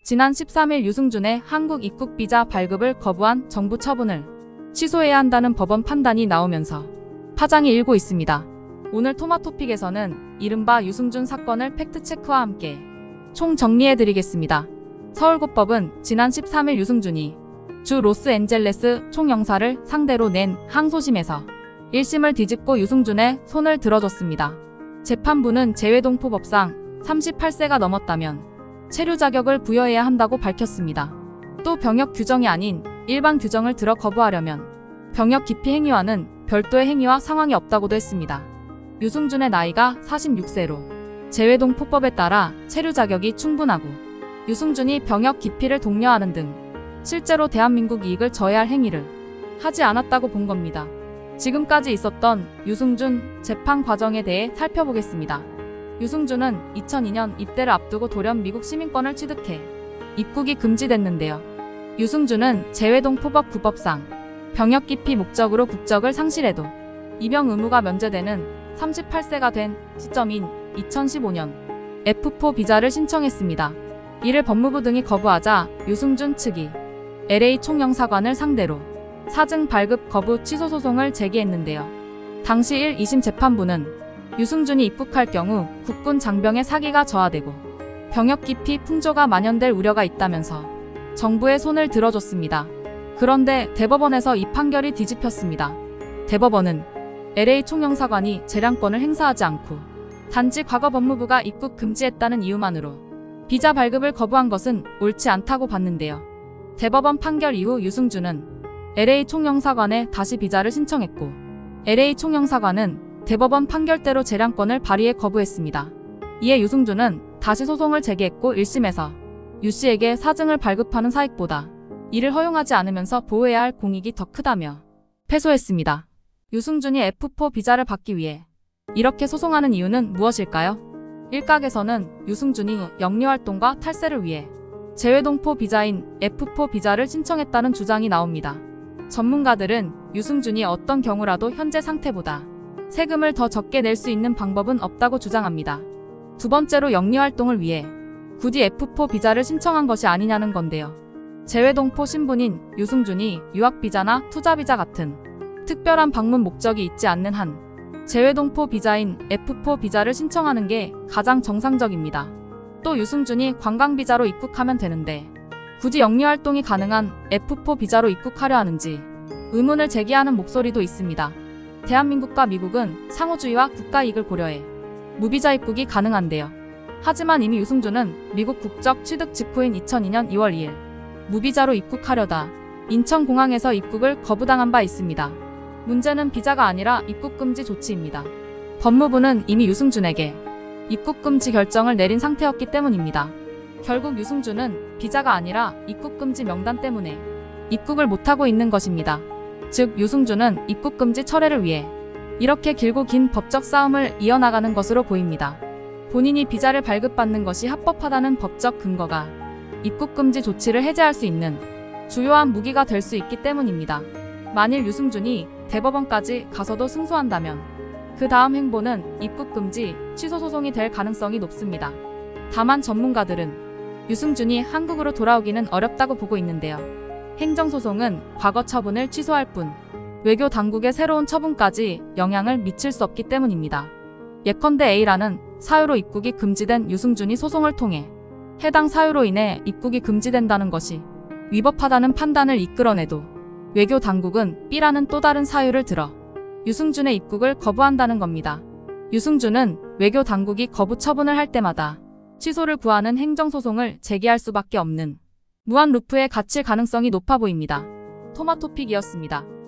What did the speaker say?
지난 13일 유승준의 한국 입국 비자 발급을 거부한 정부 처분을 취소해야 한다는 법원 판단이 나오면서 파장이 일고 있습니다. 오늘 토마토픽에서는 이른바 유승준 사건을 팩트체크와 함께 총 정리해드리겠습니다. 서울고법은 지난 13일 유승준이 주 로스앤젤레스 총영사를 상대로 낸 항소심에서 1심을 뒤집고 유승준의 손을 들어줬습니다. 재판부는 재외동포법상 38세가 넘었다면 체류 자격을 부여해야 한다고 밝혔습니다. 또 병역 규정이 아닌 일반 규정을 들어 거부하려면 병역 기피 행위와는 별도의 행위와 상황이 없다고도 했습니다. 유승준의 나이가 46세로 재외동포법에 따라 체류 자격이 충분하고 유승준이 병역 기피를 독려하는 등 실제로 대한민국 이익을 저해할 행위를 하지 않았다고 본 겁니다. 지금까지 있었던 유승준 재판 과정에 대해 살펴보겠습니다. 유승준은 2002년 입대를 앞두고 돌연 미국 시민권을 취득해 입국이 금지됐는데요. 유승준은 재외동포법 9법상 병역 기피 목적으로 국적을 상실해도 입영 의무가 면제되는 38세가 된 시점인 2015년 F4 비자를 신청했습니다. 이를 법무부 등이 거부하자 유승준 측이 LA 총영사관을 상대로 사증 발급 거부 취소 소송을 제기했는데요. 당시 1, 2심 재판부는 유승준이 입국할 경우 국군 장병의 사기가 저하되고 병역 기피 풍조가 만연될 우려가 있다면서 정부의 손을 들어줬습니다. 그런데 대법원에서 이 판결이 뒤집혔습니다. 대법원은 LA 총영사관이 재량권을 행사하지 않고 단지 과거 법무부가 입국 금지했다는 이유만으로 비자 발급을 거부한 것은 옳지 않다고 봤는데요. 대법원 판결 이후 유승준은 LA 총영사관에 다시 비자를 신청했고 LA 총영사관은 대법원 판결대로 재량권을 발의해 거부했습니다. 이에 유승준은 다시 소송을 제기했고 1심에서 유씨에게 사증을 발급하는 사익보다 이를 허용하지 않으면서 보호해야 할 공익이 더 크다며 패소했습니다. 유승준이 F4 비자를 받기 위해 이렇게 소송하는 이유는 무엇일까요? 일각에서는 유승준이 영리활동과 탈세를 위해 재외동포 비자인 F4 비자를 신청했다는 주장이 나옵니다. 전문가들은 유승준이 어떤 경우라도 현재 상태보다 세금을 더 적게 낼 수 있는 방법은 없다고 주장합니다. 두 번째로 영리활동을 위해 굳이 F4 비자를 신청한 것이 아니냐는 건데요. 재외동포 신분인 유승준이 유학비자나 투자비자 같은 특별한 방문 목적이 있지 않는 한 재외동포 비자인 F4 비자를 신청하는 게 가장 정상적입니다. 또 유승준이 관광비자로 입국하면 되는데 굳이 영리활동이 가능한 F4 비자로 입국하려 하는지 의문을 제기하는 목소리도 있습니다. 대한민국과 미국은 상호주의와 국가이익을 고려해 무비자 입국이 가능한데요. 하지만 이미 유승준은 미국 국적 취득 직후인 2002년 2월 2일 무비자로 입국하려다 인천공항에서 입국을 거부당한 바 있습니다. 문제는 비자가 아니라 입국금지 조치입니다. 법무부는 이미 유승준에게 입국금지 결정을 내린 상태였기 때문입니다. 결국 유승준은 비자가 아니라 입국금지 명단 때문에 입국을 못하고 있는 것입니다. 즉 유승준은 입국금지 철회를 위해 이렇게 길고 긴 법적 싸움을 이어나가는 것으로 보입니다. 본인이 비자를 발급받는 것이 합법하다는 법적 근거가 입국금지 조치를 해제할 수 있는 주요한 무기가 될 수 있기 때문입니다. 만일 유승준이 대법원까지 가서도 승소한다면 그 다음 행보는 입국금지 취소 소송이 될 가능성이 높습니다. 다만 전문가들은 유승준이 한국으로 돌아오기는 어렵다고 보고 있는데요. 행정소송은 과거 처분을 취소할 뿐 외교 당국의 새로운 처분까지 영향을 미칠 수 없기 때문입니다. 예컨대 A라는 사유로 입국이 금지된 유승준이 소송을 통해 해당 사유로 인해 입국이 금지된다는 것이 위법하다는 판단을 이끌어내도 외교 당국은 B라는 또 다른 사유를 들어 유승준의 입국을 거부한다는 겁니다. 유승준은 외교 당국이 거부 처분을 할 때마다 취소를 구하는 행정소송을 제기할 수밖에 없는 무한 루프에 갇힐 가능성이 높아 보입니다. 토마토픽이었습니다.